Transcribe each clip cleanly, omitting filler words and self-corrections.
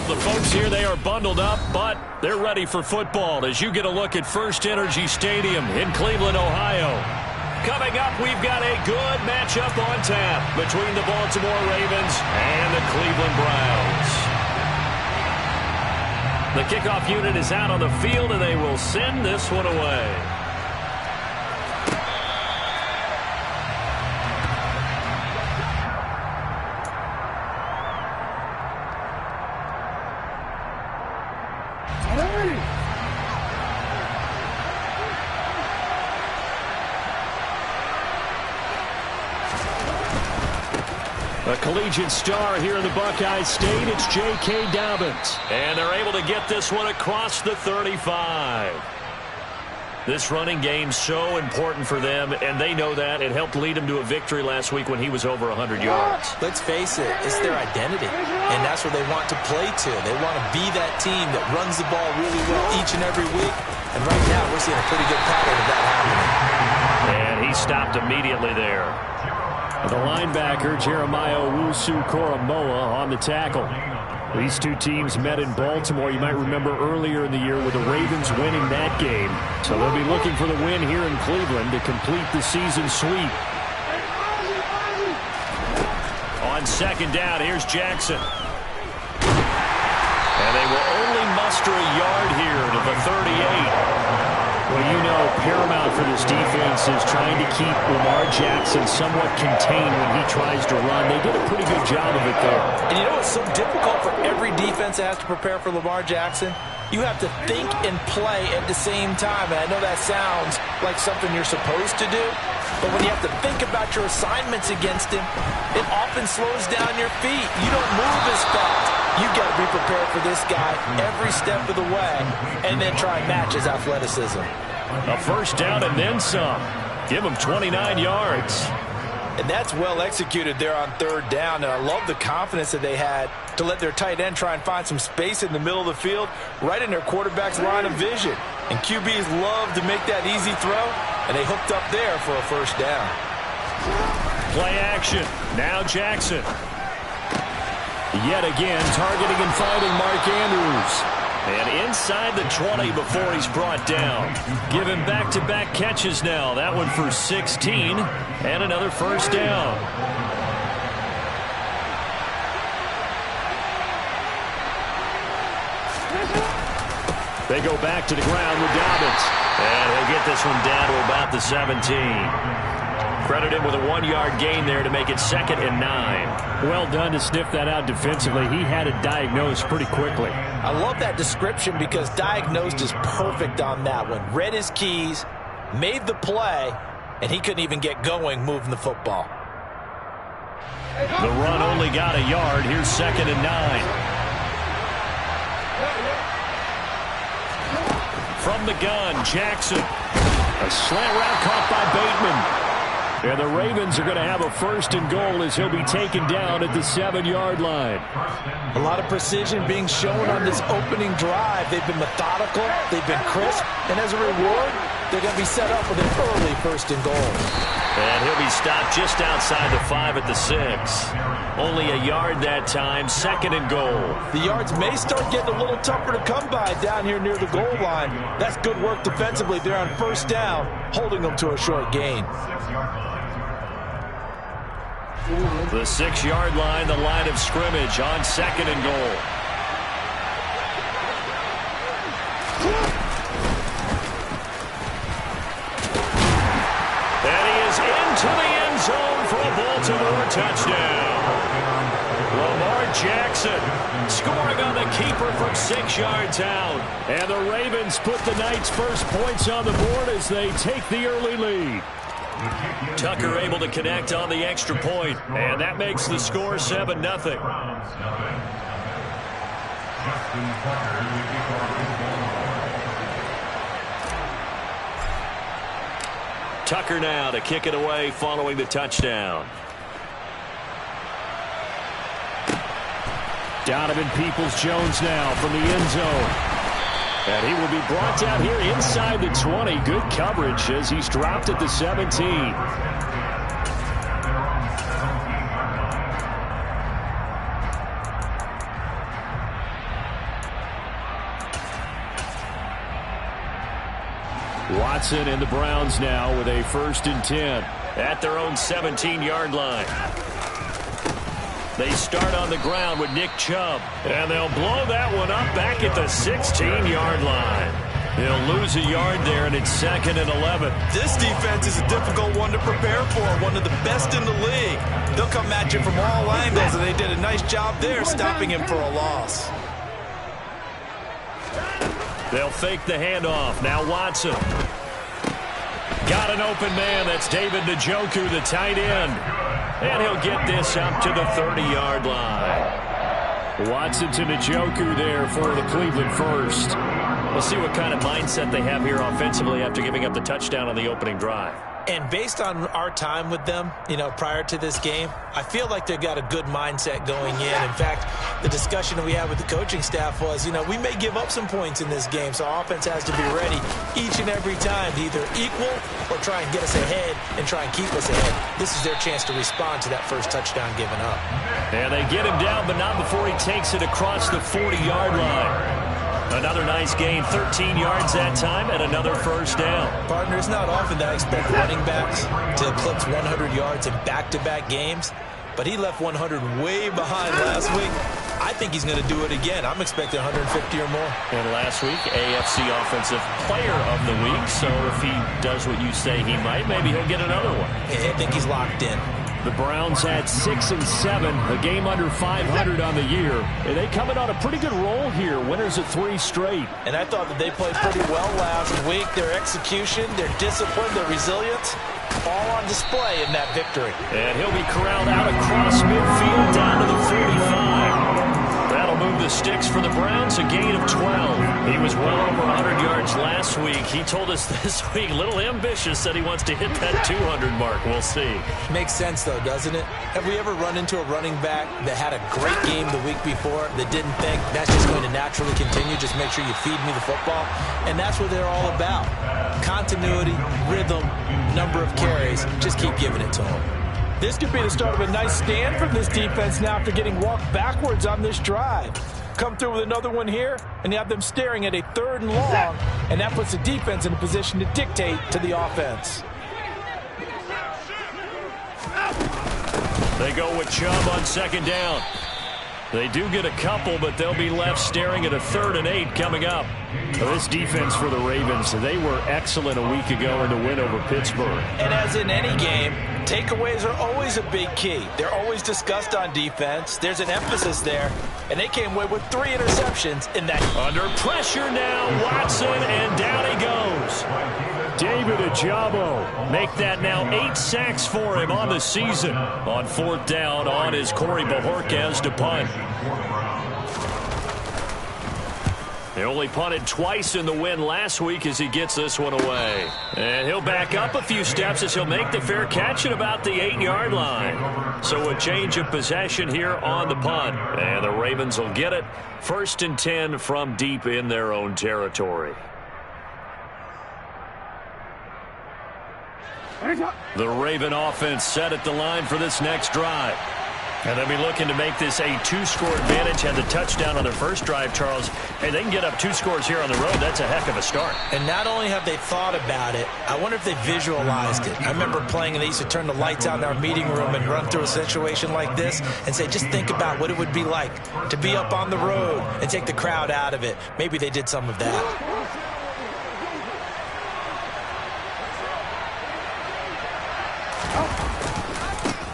Well, the folks here, they are bundled up, but they're ready for football as you get a look at First Energy Stadium in Cleveland, Ohio. Coming up, we've got a good matchup on tap between the Baltimore Ravens and the Cleveland Browns. The kickoff unit is out on the field, and they will send this one away. A collegiate star here in the Buckeye State, it's J.K. Dobbins. And they're able to get this one across the 35. This running game's so important for them, and they know that. It helped lead them to a victory last week when he was over 100 yards. Let's face it, it's their identity, and that's what they want to play to. They want to be that team that runs the ball really well each and every week, and right now we're seeing a pretty good pattern of that happening. And he stopped immediately there. The linebacker, Jeremiah Owusu-Koramoah, on the tackle. These two teams met in Baltimore. You might remember earlier in the year with the Ravens winning that game. So they'll be looking for the win here in Cleveland to complete the season sweep. On second down, here's Jackson. And they will only muster a yard here to the 38. Well, you know, paramount for this defense is trying to keep Lamar Jackson somewhat contained when he tries to run. They did a pretty good job of it there. And you know it's so difficult for every defense that has to prepare for Lamar Jackson? You have to think and play at the same time. And I know that sounds like something you're supposed to do, but when you have to think about your assignments against him, it often slows down your feet. You don't move as fast. You've got to be prepared for this guy every step of the way and then try and match his athleticism. A first down and then some. Give him 29 yards. And that's well executed there on third down. And I love the confidence that they had to let their tight end try and find some space in the middle of the field, right in their quarterback's line of vision. And QBs love to make that easy throw, and they hooked up there for a first down. Play action. Now Jackson. Yet again, targeting and finding Mark Andrews. And inside the 20 before he's brought down. Give him back-to-back catches now. That one for 16 and another first down. They go back to the ground with Dobbins. And he'll get this one down to about the 17. Credit him with a 1-yard gain there to make it 2nd and 9. Well done to sniff that out defensively. He had it diagnosed pretty quickly. I love that description because diagnosed is perfect on that one. Read his keys, made the play, and he couldn't even get going moving the football. The run only got a yard. Here's 2nd and 9. From the gun, Jackson. A slant route caught by Bateman. And the Ravens are going to have a 1st and goal as he'll be taken down at the 7-yard line. A lot of precision being shown on this opening drive. They've been methodical, they've been crisp, and as a reward, they're going to be set up with an early 1st and goal. And he'll be stopped just outside the 5 at the 6. Only a yard that time, 2nd and goal. The yards may start getting a little tougher to come by down here near the goal line. That's good work defensively there on 1st down, holding them to a short gain. The 6-yard line, the line of scrimmage on 2nd and goal. And he is into the end zone for a Baltimore touchdown. Lamar Jackson scoring on the keeper from 6 yards out. And the Ravens put the Knights' first points on the board as they take the early lead. Tucker able to connect on the extra point, and that makes the score 7-0. Tucker now to kick it away following the touchdown. Donovan Peoples-Jones now from the end zone. And he will be brought down here inside the 20. Good coverage as he's dropped at the 17. Watson and the Browns now with a 1st and 10 at their own 17-yard line. They start on the ground with Nick Chubb, and they'll blow that one up back at the 16-yard line. He'll lose a yard there, and it's 2nd and 11. This defense is a difficult one to prepare for, one of the best in the league. They'll come at you from all angles, and they did a nice job there stopping him for a loss. They'll fake the handoff. Now Watson. Got an open man. That's David Njoku, the tight end. And he'll get this up to the 30-yard line. Watson to Njoku there for the Cleveland first. We'll see what kind of mindset they have here offensively after giving up the touchdown on the opening drive. And based on our time with them, prior to this game, I feel like they've got a good mindset going in. In fact, the discussion that we had with the coaching staff was, we may give up some points in this game, so our offense has to be ready each and every time to either equal or try and get us ahead and try and keep us ahead. This is their chance to respond to that first touchdown given up. And they get him down, but not before he takes it across the 40-yard line. Another nice gain, 13 yards that time, and another first down. Partner, it's not often that I expect running backs to eclipse 100 yards in back-to-back games, but he left 100 way behind last week. I think he's going to do it again. I'm expecting 150 or more. And last week, AFC Offensive Player of the Week, so if he does what you say he might, maybe he'll get another one. I think he's locked in. The Browns had 6 and 7, a game under 500 on the year. And they coming on a pretty good roll here, winners of 3 straight. And I thought that they played pretty well last week. Their execution, their discipline, their resilience, all on display in that victory. And he'll be corralled out across midfield down to the 45. That'll move the sticks for the Browns, a gain of 12. He was well over 100 yards last week. He told us this week, a little ambitious, said he wants to hit that 200 mark. We'll see. Makes sense, though, doesn't it? Have we ever run into a running back that had a great game the week before that didn't think that's just going to naturally continue? Just make sure you feed me the football. And that's what they're all about. Continuity, rhythm, number of carries. Just keep giving it to them. This could be the start of a nice stand from this defense now after getting walked backwards on this drive. Come through with another one here, and you have them staring at a 3rd and long, and that puts the defense in a position to dictate to the offense. They go with Chubb on 2nd down. They do get a couple, but they'll be left staring at a 3rd and 8 coming up. Well, this defense for the Ravens, they were excellent a week ago in the win over Pittsburgh. And as in any game, takeaways are always a big key. They're always discussed on defense. There's an emphasis there, and they came away with 3 interceptions in that. Under pressure now, Watson, and down he goes. David Ojabo make that now 8 sacks for him on the season. On 4th down on is Corey Bojorquez to punt. They only punted twice in the win last week as he gets this one away. And he'll back up a few steps as he'll make the fair catch at about the 8-yard line. So a change of possession here on the punt. And the Ravens will get it. 1st and 10 from deep in their own territory. The Raven offense set at the line for this next drive. And they'll be looking to make this a 2-score advantage. Had the touchdown on their first drive, Charles. Hey, they can get up 2 scores here on the road. That's a heck of a start. And not only have they thought about it, I wonder if they visualized it. I remember playing, and they used to turn the lights out in our meeting room and run through a situation like this and say, just think about what it would be like to be up on the road and take the crowd out of it. Maybe they did some of that.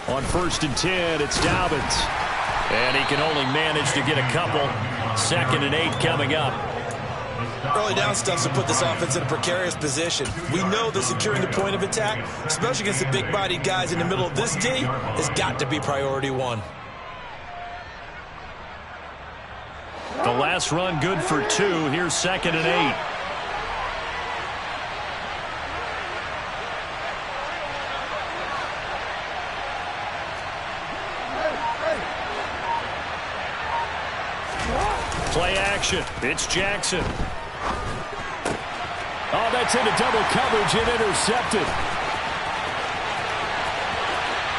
On 1st and 10, it's Dobbins. And he can only manage to get a couple. 2nd and 8 coming up. Early down stuff to put this offense in a precarious position. We know that securing the point of attack, especially against the big-bodied guys in the middle of this D, has got to be priority 1. The last run good for 2. Here's 2nd and 8. Play action. It's Jackson. Oh, that's into double coverage and intercepted.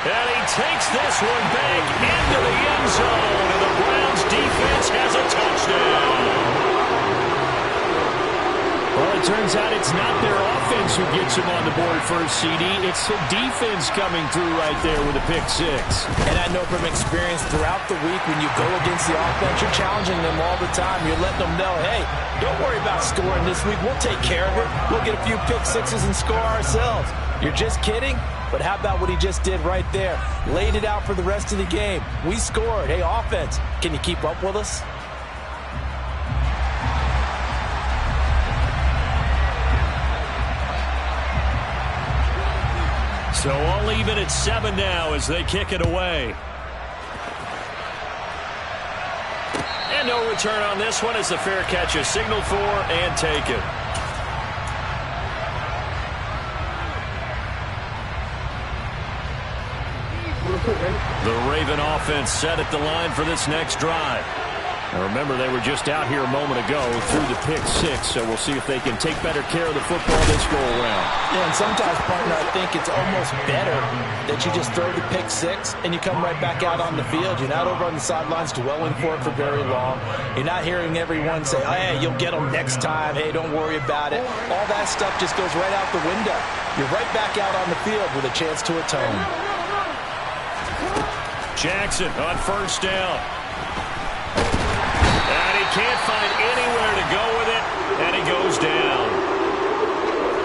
And he takes this one back into the end zone. And the Browns defense has a touchdown. Well, it turns out it's not their offense offense who gets him on the board first, CD. It's the defense coming through right there with a pick six. And I know from experience throughout the week when you go against the offense, you're challenging them all the time. You're letting them know, hey, don't worry about scoring this week. We'll take care of it. We'll get a few pick sixes and score ourselves. You're just kidding? But how about what he just did right there? Laid it out for the rest of the game. We scored. Hey, offense, can you keep up with us? So all even at 7 now as they kick it away. And no return on this one as the fair catch is signaled for and taken. The Raven offense set at the line for this next drive. Now remember, they were just out here a moment ago through the pick six, so we'll see if they can take better care of the football this go-around. Yeah, and sometimes, partner, I think it's almost better that you just throw the pick six and you come right back out on the field. You're not over on the sidelines dwelling for it for very long. You're not hearing everyone say, oh, hey, you'll get them next time. Hey, don't worry about it. All that stuff just goes right out the window. You're right back out on the field with a chance to atone. Jackson on first down. And he can't find anywhere to go with it, and he goes down.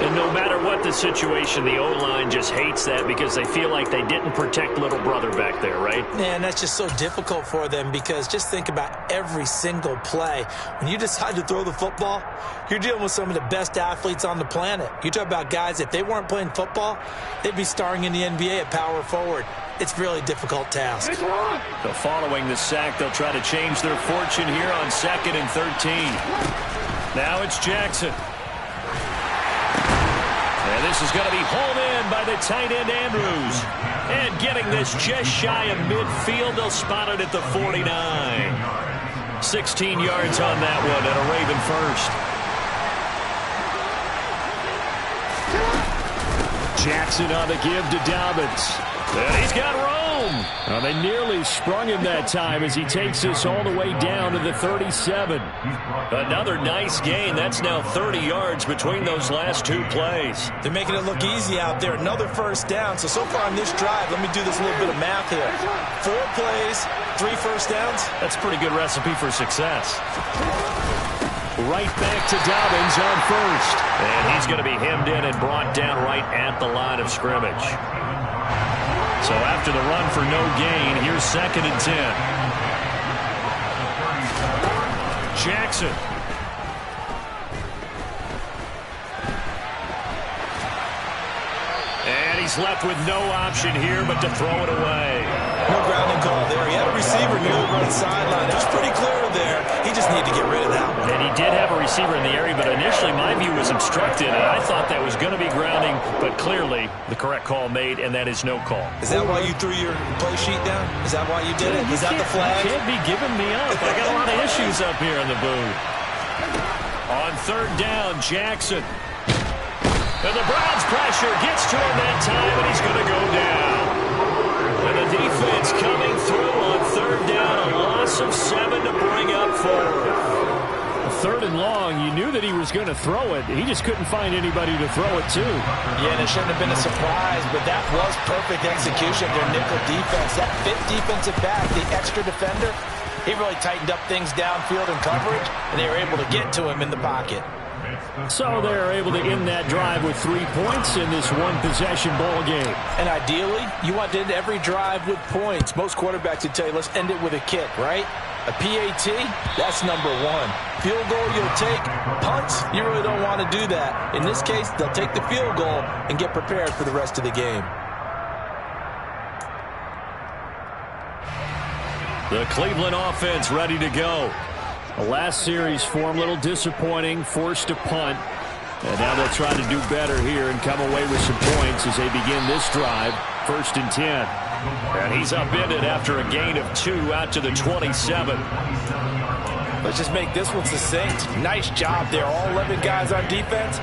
And no matter what the situation, the O-line just hates that because they feel like they didn't protect little brother back there, right? Man, that's just so difficult for them because just think about every single play. When you decide to throw the football, you're dealing with some of the best athletes on the planet. You talk about guys, if they weren't playing football, they'd be starring in the NBA at power forward. It's a really difficult task. So following the sack, they'll try to change their fortune here on 2nd and 13. Now it's Jackson. And this is going to be hauled in by the tight end Andrews. And getting this just shy of midfield, they'll spot it at the 49. 16 yards on that one and a Raven first. Jackson on the give to Dobbins. And he's got room. Well, they nearly sprung him that time as he takes us all the way down to the 37. Another nice gain. That's now 30 yards between those last two plays. They're making it look easy out there. Another first down. So far on this drive, let me do this little bit of math here. 4 plays, 3 first downs. That's a pretty good recipe for success. Right back to Dobbins on first. And he's going to be hemmed in and brought down right at the line of scrimmage. So after the run for no gain, here's 2nd and 10. Jackson. And he's left with no option here but to throw it away. No grounding call there. He had a receiver near the right sideline. It was pretty clear there. He just needed to get rid of that one. And he did have a receiver in the area, but initially my view was obstructed, and I thought that was going to be grounding, but clearly the correct call made, and that is no call. Is that why you threw your play sheet down? Is that why you did it? Is that the flag? You can't be giving me up. I got a lot of issues up here in the booth. On 3rd down, Jackson. And the Browns pressure gets to him that time, and he's going to go down. And the defense coming through on 3rd down, a loss of 7 to bring up 4th. 3rd and long, you knew that he was going to throw it. He just couldn't find anybody to throw it to. Yeah, and it shouldn't have been a surprise, but that was perfect execution of their nickel defense. That 5th defensive back, the extra defender, he really tightened up things downfield in coverage, and they were able to get to him in the pocket. So they're able to end that drive with 3 points in this one-possession ball game. And ideally, you want to end every drive with points. Most quarterbacks would tell you, let's end it with a kick, right? A PAT, that's number 1. Field goal you'll take. Punts, you really don't want to do that. In this case, they'll take the field goal and get prepared for the rest of the game. The Cleveland offense ready to go. The last series for him, a little disappointing, forced a punt. And now they'll try to do better here and come away with some points as they begin this drive. 1st and 10. And he's upended after a gain of 2 out to the 27. Let's just make this one succinct. Nice job there. All 11 guys on defense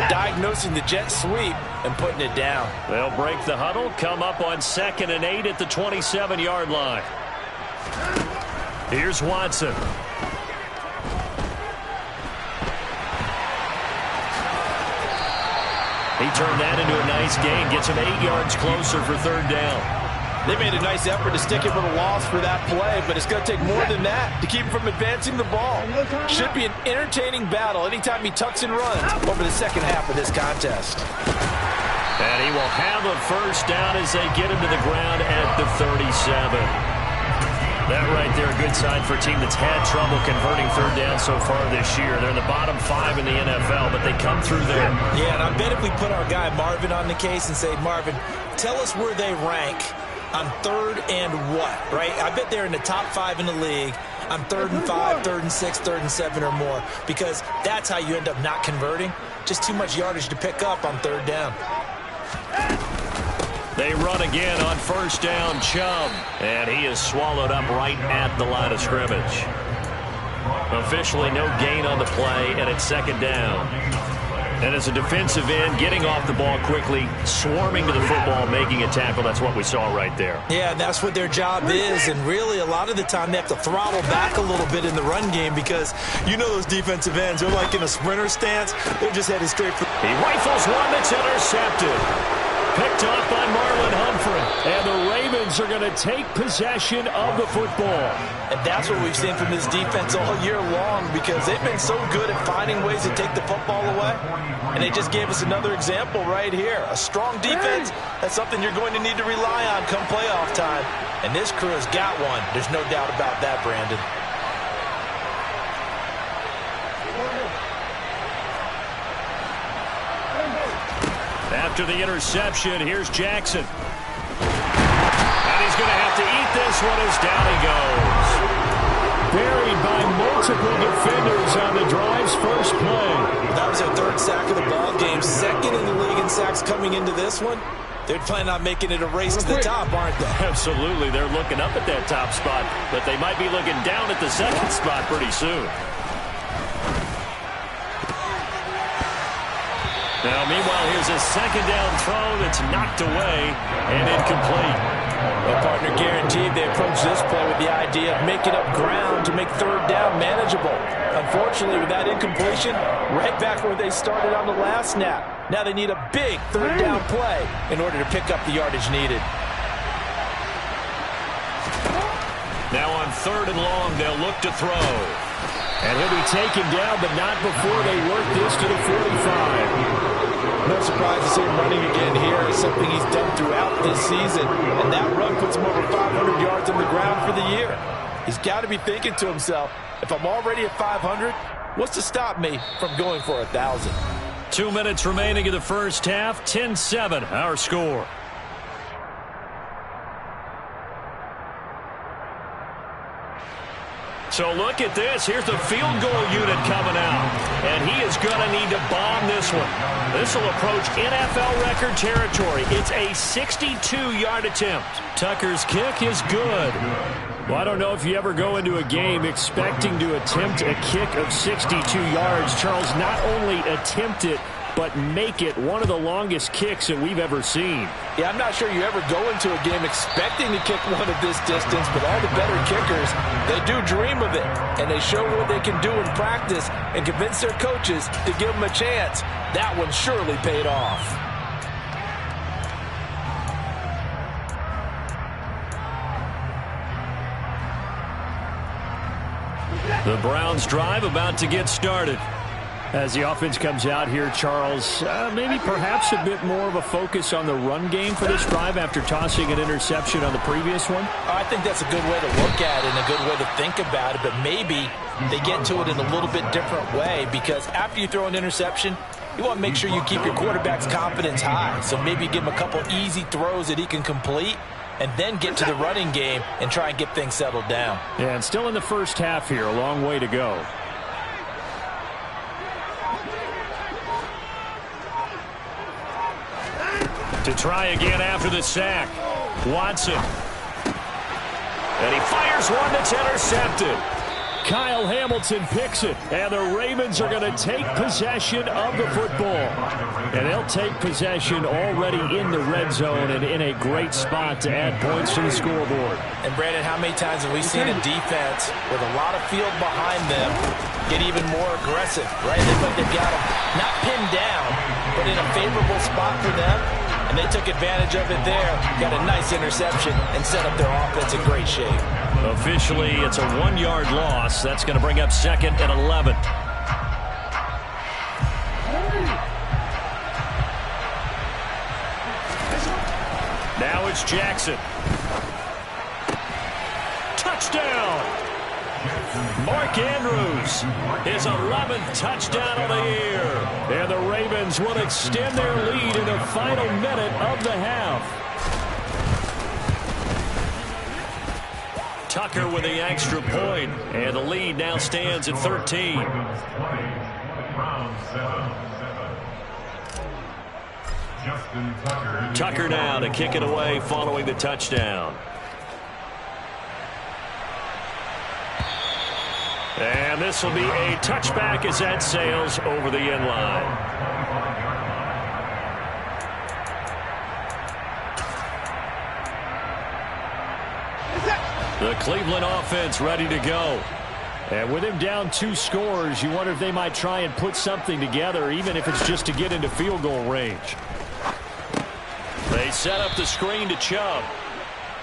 diagnosing the jet sweep and putting it down. They'll break the huddle, come up on 2nd and 8 at the 27-yard line. Here's Watson. turn that into a nice gain. Gets him 8 yards closer for third down. They made a nice effort to stick him with a loss for that play, but it's going to take more than that to keep him from advancing the ball. Should be an entertaining battle anytime he tucks and runs over the second half of this contest. And he will have a first down as they get him to the ground at the 37. That right there, a good sign for a team that's had trouble converting third down so far this year. They're in the bottom 5 in the NFL, but they come through there. Yeah, and I bet if we put our guy Marvin on the case and say, Marvin, tell us where they rank on third and what, right? I bet they're in the top 5 in the league on 3rd and 5, 3rd and 6, 3rd and 7 or more, because that's how you end up not converting. Just too much yardage to pick up on third down. They run again on first down, Chubb, and he is swallowed up right at the line of scrimmage. Officially no gain on the play, and it's second down. And as a defensive end, getting off the ball quickly, swarming to the football, making a tackle, that's what we saw right there. Yeah, that's what their job is, and really a lot of the time they have to throttle back a little bit in the run game because you know those defensive ends, they're like in a sprinter stance. They're just headed straight for... He rifles one that's intercepted. Picked off by Marlon Humphrey. And the Ravens are going to take possession of the football. And that's what we've seen from this defense all year long because they've been so good at finding ways to take the football away. And they just gave us another example right here. A strong defense, that's something you're going to need to rely on come playoff time. And this crew has got one. There's no doubt about that, Brandon. After the interception, here's Jackson. And he's going to have to eat this one as down he goes. Buried by multiple defenders on the drive's first play. That was their 3rd sack of the ball game. 2nd in the league in sacks coming into this one. They're planning on making it a race to the top, aren't they? Absolutely. They're looking up at that top spot, but they might be looking down at the 2nd spot pretty soon. Now, meanwhile, here's a second down throw that's knocked away and incomplete. Well, partner, guaranteed they approach this play with the idea of making up ground to make third down manageable. Unfortunately, with that incompletion, right back where they started on the last snap. Now they need a big third down play in order to pick up the yardage needed. Now on 3rd and long, they'll look to throw. And he'll be taken down, but not before they work this to the 45. No surprise to see him running again here. It's something he's done throughout this season. And that run puts him over 500 yards on the ground for the year. He's got to be thinking to himself, if I'm already at 500, what's to stop me from going for 1,000? 2 minutes remaining in the first half. 10-7, our score. So look at this. Here's the field goal unit coming out. And he is going to need to bomb this one. This will approach NFL record territory. It's a 62-yard attempt. Tucker's kick is good. Well, I don't know if you ever go into a game expecting to attempt a kick of 62 yards. Charles, not only attempt it, but make it one of the longest kicks that we've ever seen. Yeah, I'm not sure you ever go into a game expecting to kick one of this distance, but all the better kickers, they do dream of it, and they show what they can do in practice and convince their coaches to give them a chance. That one surely paid off. The Browns drive about to get started. As the offense comes out here, Charles, maybe perhaps a bit more of a focus on the run game for this drive after tossing an interception on the previous one? I think that's a good way to look at it and a good way to think about it, but maybe they get to it in a little bit different way because after you throw an interception, you want to make sure you keep your quarterback's confidence high. So maybe give him a couple easy throws that he can complete and then get to the running game and try and get things settled down. Yeah, and still in the first half here, a long way to go. To try again after the sack, Watson. And he fires one that's intercepted. Kyle Hamilton picks it, and the Ravens are going to take possession of the football. And they'll take possession already in the red zone and in a great spot to add points to the scoreboard. And, Brandon, how many times have we seen a defense with a lot of field behind them get even more aggressive, right? They've got them not pinned down, but in a favorable spot for them, and they took advantage of it there, got a nice interception, and set up their offense in great shape. Officially, it's a 1-yard loss. That's going to bring up 2nd and 11. Now it's Jackson. Touchdown! Mark Andrews, his 11th touchdown of the year. And the Ravens will extend their lead in the final minute of the half. Tucker with the extra point, and the lead now stands at 13. Tucker now to kick it away following the touchdown. And this will be a touchback as that sails over the end line. The Cleveland offense ready to go. And with him down 2 scores, you wonder if they might try and put something together, even if it's just to get into field goal range. They set up the screen to Chubb.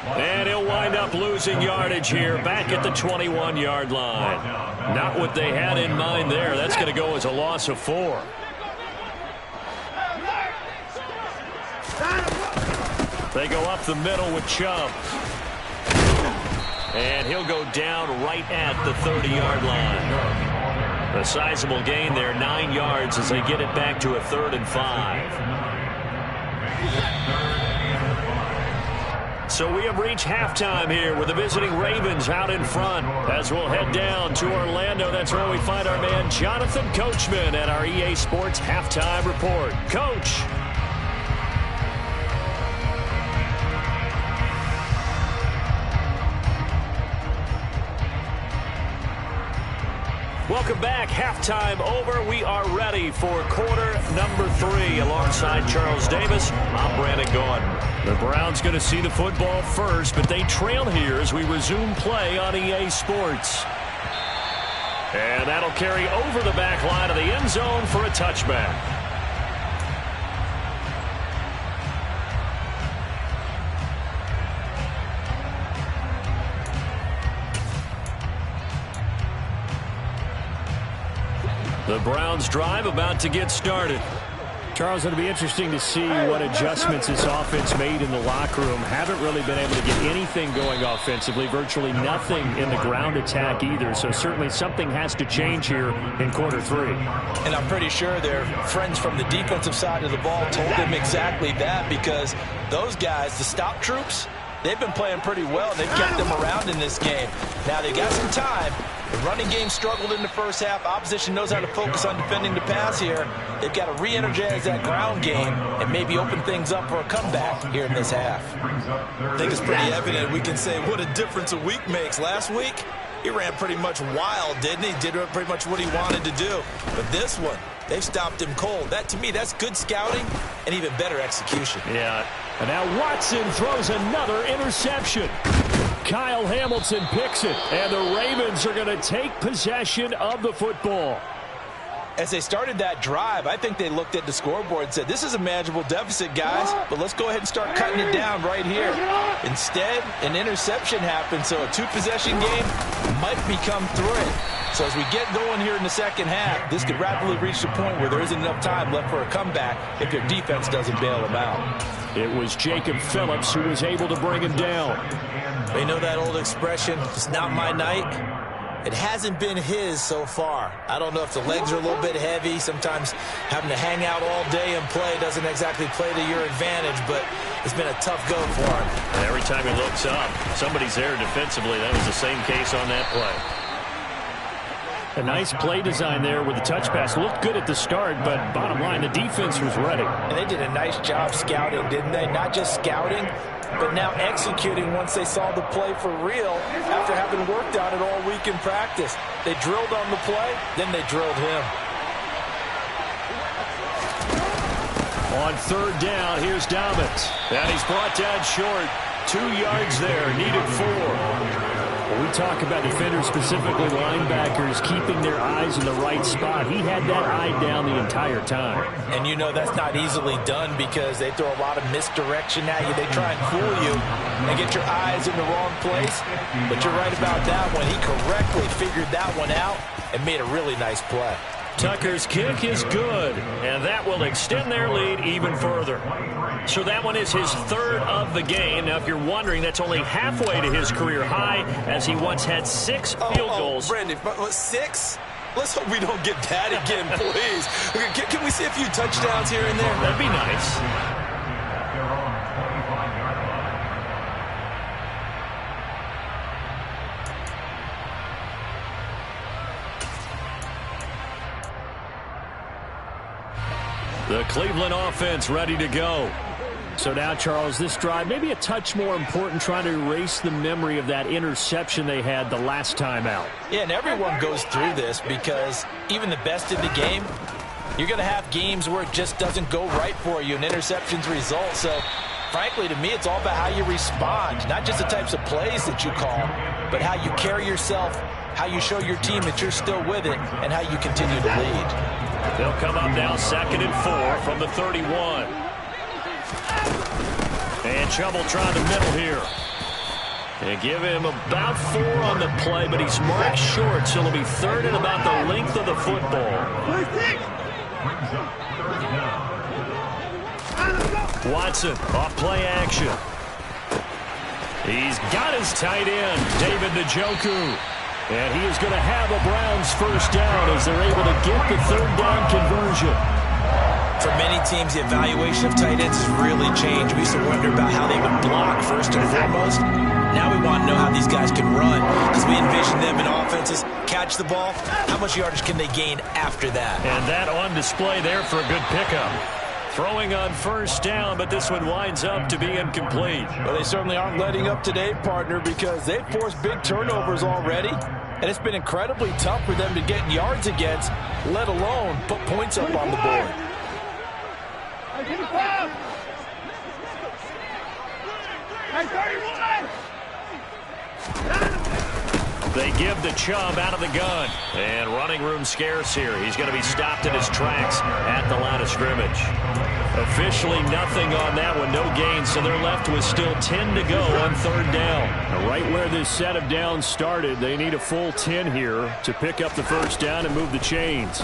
And he'll wind up losing yardage here back at the 21-yard line. Not what they had in mind there. That's going to go as a loss of 4. They go up the middle with Chubb. And he'll go down right at the 30-yard line. A sizable gain there, 9 yards as they get it back to a 3rd and 5. So we have reached halftime here with the visiting Ravens out in front. As we'll head down to Orlando, that's where we find our man Jonathan Coachman at our EA Sports Halftime Report. Coach. Welcome back. Halftime over. We are ready for quarter number 3. Alongside Charles Davis, I'm Brandon Gordon. The Browns going to see the football first, but they trail here as we resume play on EA Sports. And that'll carry over the back line of the end zone for a touchback. The Browns drive about to get started. Charles, it'll be interesting to see what adjustments this offense made in the locker room. Haven't really been able to get anything going offensively, virtually nothing in the ground attack either. So certainly something has to change here in quarter 3. And I'm pretty sure their friends from the defensive side of the ball told them exactly that, because those guys, the stop troops, they've been playing pretty well. They've kept them around in this game. Now they got some time. The running game struggled in the first half. Opposition knows how to focus on defending the pass here. They've got to re-energize that ground game and maybe open things up for a comeback here in this half. I think it's pretty evident. We can say what a difference a week makes. Last week, he ran pretty much wild, didn't he? Did pretty much what he wanted to do. But this one, they've stopped him cold. That, to me, that's good scouting and even better execution. Yeah. And now Watson throws another interception. Kyle Hamilton picks it, and the Ravens are going to take possession of the football. As they started that drive, I think they looked at the scoreboard and said, this is a manageable deficit, guys, but let's go ahead and start cutting it down right here. Instead, an interception happened, so a 2-possession game might become 3. So as we get going here in the second half, this could rapidly reach the point where there isn't enough time left for a comeback if their defense doesn't bail them out. It was Jacob Phillips who was able to bring him down. You know that old expression, it's not my night? It hasn't been his so far. I don't know if the legs are a little bit heavy. Sometimes having to hang out all day and play doesn't exactly play to your advantage, but it's been a tough go for him. And every time he looks up, somebody's there defensively. That was the same case on that play. A nice play design there with the touch pass. Looked good at the start, but bottom line, the defense was ready. And they did a nice job scouting, didn't they? Not just scouting, but now executing once they saw the play for real after having worked on it all week in practice. They drilled on the play, then they drilled him. On third down, here's Dobbins. And he's brought down short. 2 yards there, needed 4. When we talk about defenders, specifically linebackers, keeping their eyes in the right spot, he had that eye down the entire time. And you know that's not easily done because they throw a lot of misdirection at you. They try and fool you and get your eyes in the wrong place. But you're right about that one. He correctly figured that one out and made a really nice play. Tucker's kick is good, and that will extend their lead even further. So that one is his 3rd of the game. Now, if you're wondering, that's only halfway to his career high, as he once had 6 field goals. Brandon, 6? Let's hope we don't get that again, please. Can we see a few touchdowns here and there? That'd be nice. The Cleveland offense ready to go. So now, Charles, this drive maybe a touch more important, trying to erase the memory of that interception they had the last time out. Yeah, and everyone goes through this because even the best in the game, you're going to have games where it just doesn't go right for you and interceptions result. So, frankly, to me, it's all about how you respond, not just the types of plays that you call, but how you carry yourself, how you show your team that you're still with it, and how you continue to lead. They'll come up now 2nd and 4 from the 31. And Chubb trying the middle here. And give him about 4 on the play, but he's marked short, so it'll be 3rd and about the length of the football. Watson off play action. He's got his tight end, David Njoku. And he is going to have a Browns first down as they're able to get the 3rd down conversion. For many teams, the evaluation of tight ends has really changed. We used to wonder about how they would block first and foremost. Now we want to know how these guys can run because we envision them in offenses catch the ball. How much yardage can they gain after that? And that on display there for a good pickup. Throwing on first down, but this one winds up to be incomplete. Well, they certainly aren't letting up today, partner, because they've forced big turnovers already, and it's been incredibly tough for them to get yards against, let alone put points up on the board. They give the Chubb out of the gun. And running room scarce here. He's going to be stopped in his tracks at the line of scrimmage. Officially nothing on that one. No gain, so they're left with still 10 to go on 3rd down. Now, right where this set of downs started, they need a full 10 here to pick up the first down and move the chains.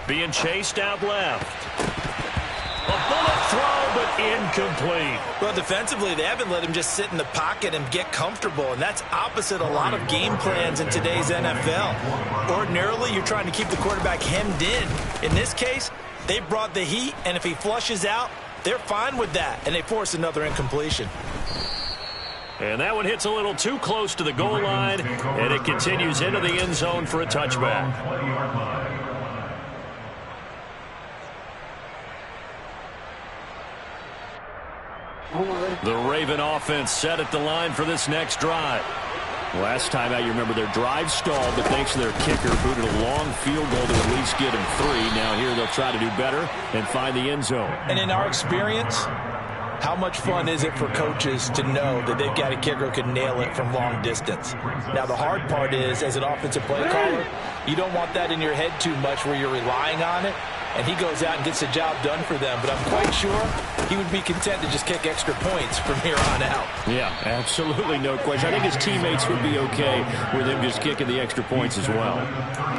Being chased out left. A bullet throw, but incomplete. Well, defensively, they haven't let him just sit in the pocket and get comfortable, and that's opposite a lot of game plans in today's NFL. Ordinarily, you're trying to keep the quarterback hemmed in. In this case, they brought the heat, and if he flushes out, they're fine with that, and they force another incompletion. And that one hits a little too close to the goal line, and it continues into the end zone for a touchback. The Raven offense set at the line for this next drive. Last time out, you remember their drive stalled, but thanks to their kicker, booted a long field goal to at least get him 3. Now here they'll try to do better and find the end zone. And in our experience, how much fun is it for coaches to know that they've got a kicker who can nail it from long distance? Now, the hard part is, as an offensive play caller, you don't want that in your head too much where you're relying on it, and he goes out and gets the job done for them. But I'm quite sure he would be content to just kick extra points from here on out. Yeah, absolutely no question. I think his teammates would be okay with him just kicking the extra points as well.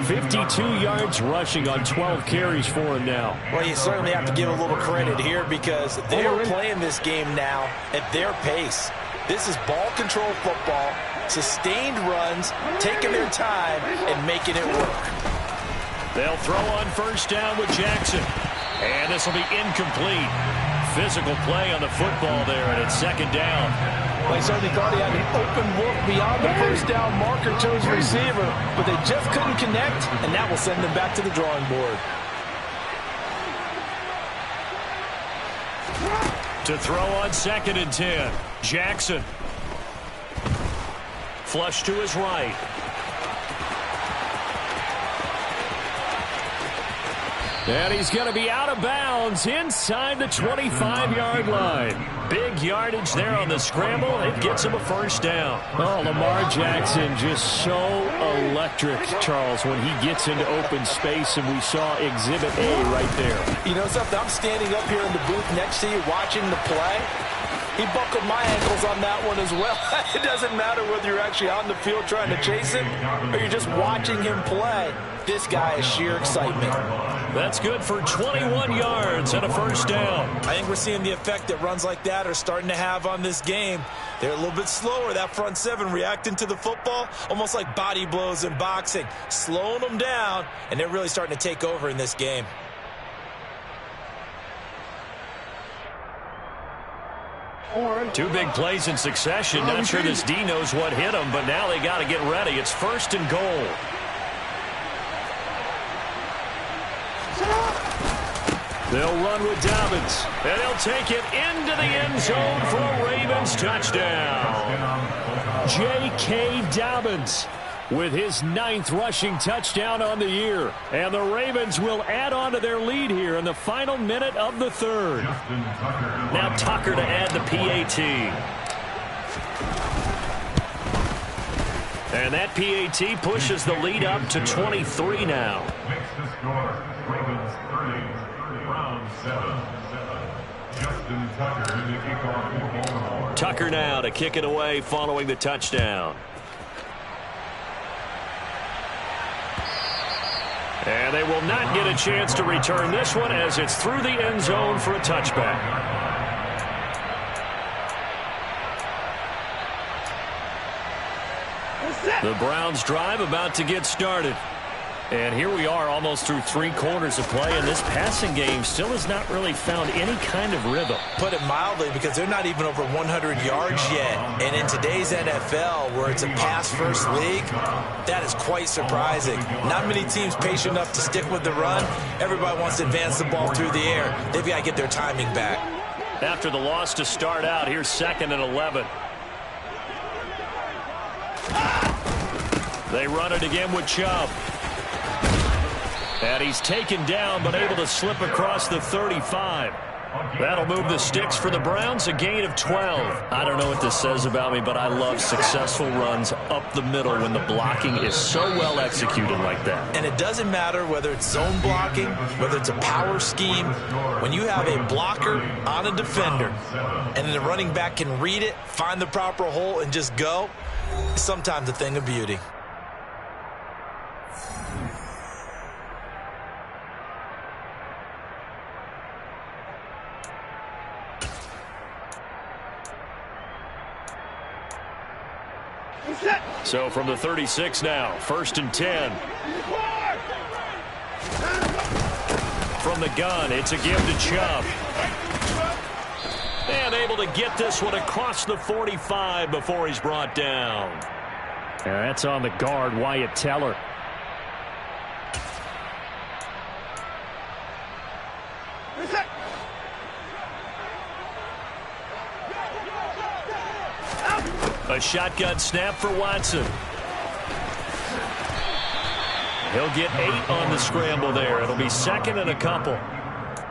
52 yards rushing on 12 carries for him now. Well, you certainly have to give a little credit here because they're playing this game now at their pace. This is ball control football, sustained runs, taking their time, and making it work. They'll throw on first down with Jackson. And this will be incomplete. Physical play on the football there, and it's 2nd down. Well, he certainly thought he had an open look beyond the first down marker to his receiver, but they just couldn't connect, and that will send them back to the drawing board. To throw on 2nd and 10. Jackson. Flush to his right. And he's going to be out of bounds inside the 25-yard line. Big yardage there on the scramble. It gets him a first down. Oh, Lamar Jackson just so electric, Charles, when he gets into open space, and we saw Exhibit A right there. You know something? I'm standing up here in the booth next to you watching the play. He buckled my ankles on that one as well. It doesn't matter whether you're actually on the field trying to chase him or you're just watching him play. This guy is sheer excitement. That's good for 21 yards and a first down. I think we're seeing the effect that runs like that are starting to have on this game. They're a little bit slower, that front seven, reacting to the football, almost like body blows in boxing, slowing them down, and they're really starting to take over in this game. Two big plays in succession. Not sure this D knows what hit him, but now they got to get ready. It's 1st and goal. They'll run with Dobbins, and they'll take it into the end zone for a Ravens touchdown. J.K. Dobbins with his 9th rushing touchdown on the year. And the Ravens will add on to their lead here in the final minute of the 3rd. Now Tucker to add the PAT. And that PAT pushes the lead up to 23 now. Makes the score Ravens 30, Browns 7. Justin Tucker in the kickoff. Tucker now to kick it away following the touchdown. And they will not get a chance to return this one as it's through the end zone for a touchback. The Browns drive about to get started. And here we are almost through 3/4 of play, and this passing game still has not really found any kind of rhythm. Put it mildly, because they're not even over 100 yards yet. And in today's NFL, where it's a pass-first league, that is quite surprising. Not many teams patient enough to stick with the run. Everybody wants to advance the ball through the air. They've got to get their timing back. After the loss to start out, here's 2nd and 11. They run it again with Chubb. And he's taken down, but able to slip across the 35. That'll move the sticks for the Browns, a gain of 12. I don't know what this says about me, but I love successful runs up the middle when the blocking is so well executed like that. And it doesn't matter whether it's zone blocking, whether it's a power scheme. When you have a blocker on a defender, and the running back can read it, find the proper hole, and just go, it's sometimes a thing of beauty. So from the 36 now, 1st and 10. From the gun, it's a give to Chubb. And able to get this one across the 45 before he's brought down. And that's on the guard, Wyatt Teller. A shotgun snap for Watson. He'll get 8 on the scramble there. It'll be 2nd and a couple.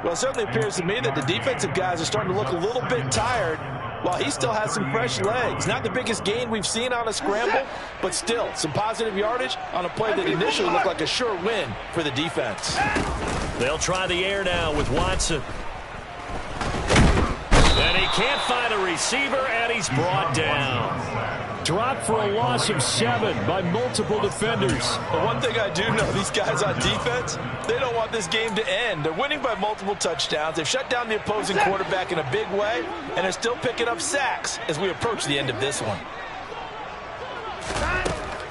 Well, it certainly appears to me that the defensive guys are starting to look a little bit tired while he still has some fresh legs. Not the biggest gain we've seen on a scramble, but still some positive yardage on a play that initially looked like a sure win for the defense. They'll try the air now with Watson. And he can't find a receiver, and he's brought down. Dropped for a loss of 7 by multiple defenders. But one thing I do know, these guys on defense, they don't want this game to end. They're winning by multiple touchdowns. They've shut down the opposing quarterback in a big way, and they're still picking up sacks as we approach the end of this one.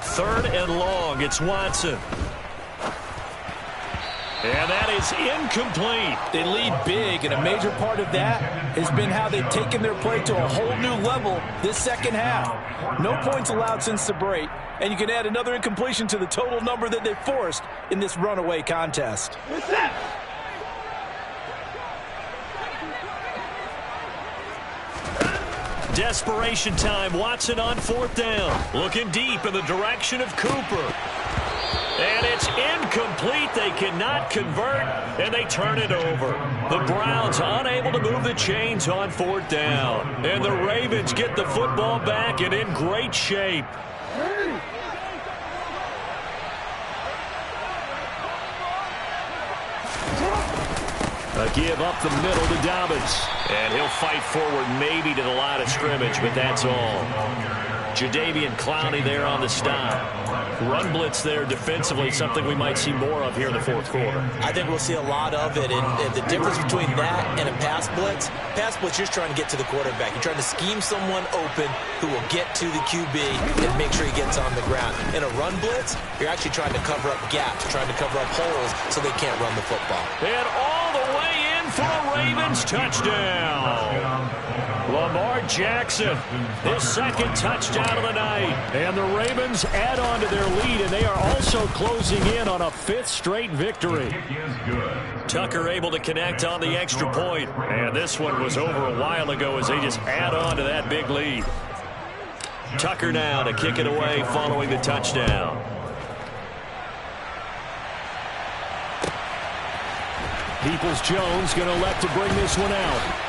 3rd and long. It's Watson. And that is incomplete. They lead big, and a major part of that has been how they've taken their play to a whole new level this second half. No points allowed since the break, and you can add another incompletion to the total number that they forced in this runaway contest. Desperation time. Watson on 4th down. Looking deep in the direction of Cooper. And it's incomplete. They cannot convert, and they turn it over. The Browns unable to move the chains on 4th down. And the Ravens get the football back and in great shape. A give up the middle to Dobbins. And he'll fight forward maybe to the line of scrimmage, but that's all. Jadeveon Clowney there on the stop. Run blitz there defensively, something we might see more of here in the 4th quarter. I think we'll see a lot of it. And the difference between that and a pass blitz, you're just trying to get to the quarterback. You're trying to scheme someone open who will get to the QB and make sure he gets on the ground. In a run blitz, you're actually trying to cover up gaps, trying to cover up holes so they can't run the football. And all the way in for a Ravens touchdown. Lamar Jackson, his 2nd touchdown of the night. And the Ravens add on to their lead, and they are also closing in on a 5th straight victory. Tucker able to connect on the extra point. And this one was over a while ago as they just add on to that big lead. Tucker now to kick it away following the touchdown. Peoples-Jones going to elect to bring this one out.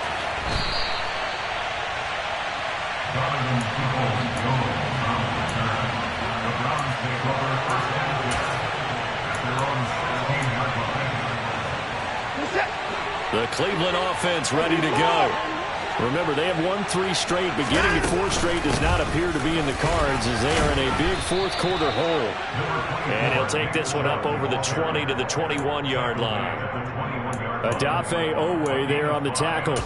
The Cleveland offense ready to go. Remember, they have won 3 straight, but getting to 4 straight does not appear to be in the cards as they are in a big 4th quarter hole. And he'll take this one up over the 20 to the 21-yard line. Adafe Owe there on the tackle.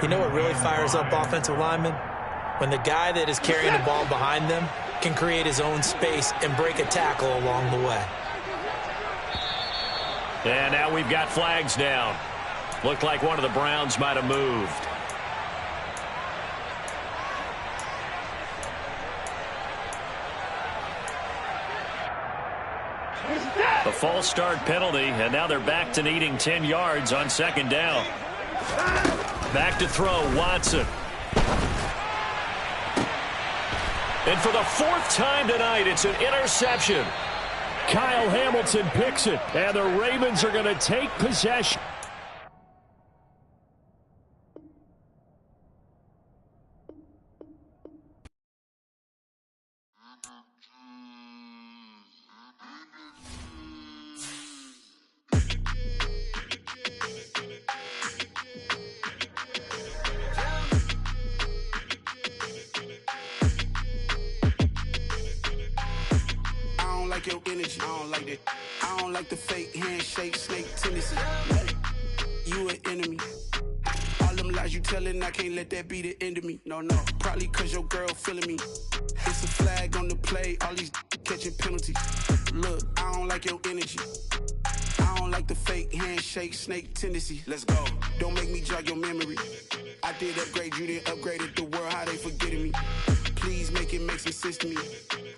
You know what really fires up offensive linemen? When the guy that is carrying the ball behind them can create his own space and break a tackle along the way. And now we've got flags down. Looked like one of the Browns might have moved. A false start penalty, and now they're back to needing 10 yards on 2nd down. Back to throw, Watson. And for the 4th time tonight, it's an interception. Kyle Hamilton picks it, and the Ravens are going to take possession. Your energy, I don't like that. I don't like the fake handshake, snake tendency. You an enemy. All them lies you telling, I can't let that be the end of me. No, probably cause your girl feeling me. It's a flag on the play, all these catching penalties. Look, I don't like your energy. I don't like the fake handshake, snake tendency. Let's go. Don't make me jog your memory. I did upgrade, you didn't upgrade it. The world, how they forgetting me. Please make it make some sense to me.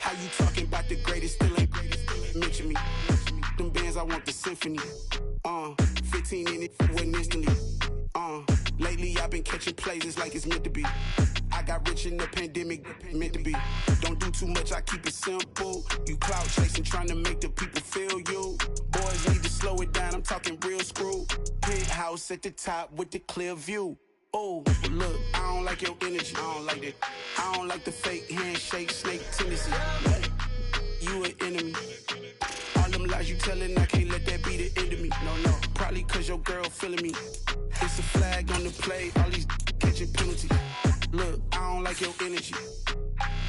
How you talking about the greatest, still ain't greatest, mention me. Them bands, I want the symphony. 15 in it, wasn't instantly. Lately I've been catching plays, it's like it's meant to be. I got rich in the pandemic, meant to be. Don't do too much, I keep it simple. You clout chasing, trying to make the people feel you. Boys need to slow it down, I'm talking real screw. Penthouse at the top with the clear view. Oh, look, I don't like your energy. I don't like that. I don't like the fake handshake, snake tendency. You an enemy. All them lies you telling, I can't let that be the end of me. No, probably cause your girl feeling me. It's a flag on the play, all these catching penalties. Look, I don't like your energy.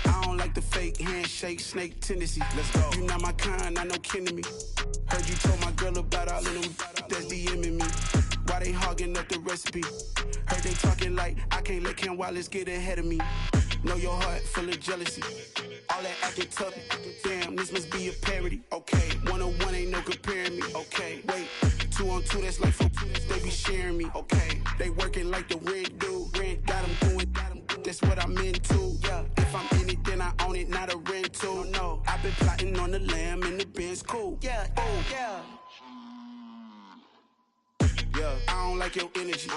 I don't like the fake handshake, snake tendency. Let's go. You not my kind, I know kin to me. Heard you told my girl about all of them that's DMing me. Why they hogging up the recipe? Heard they talking like I can't let Ken Wallace get ahead of me. Know your heart full of jealousy. All that acting tough, damn, this must be a parody. Okay, 101 ain't no comparing me. Okay, wait, 2 on 2, that's like 4, they be sharing me. Okay, they working like the rent dude. Rent got them doing, that's what I'm into. Yeah, if I'm in it, then I own it, not a rental. No, I've been plotting on the lamb and the Benz cool. Yeah, oh, yeah. Yeah, I don't like your energy.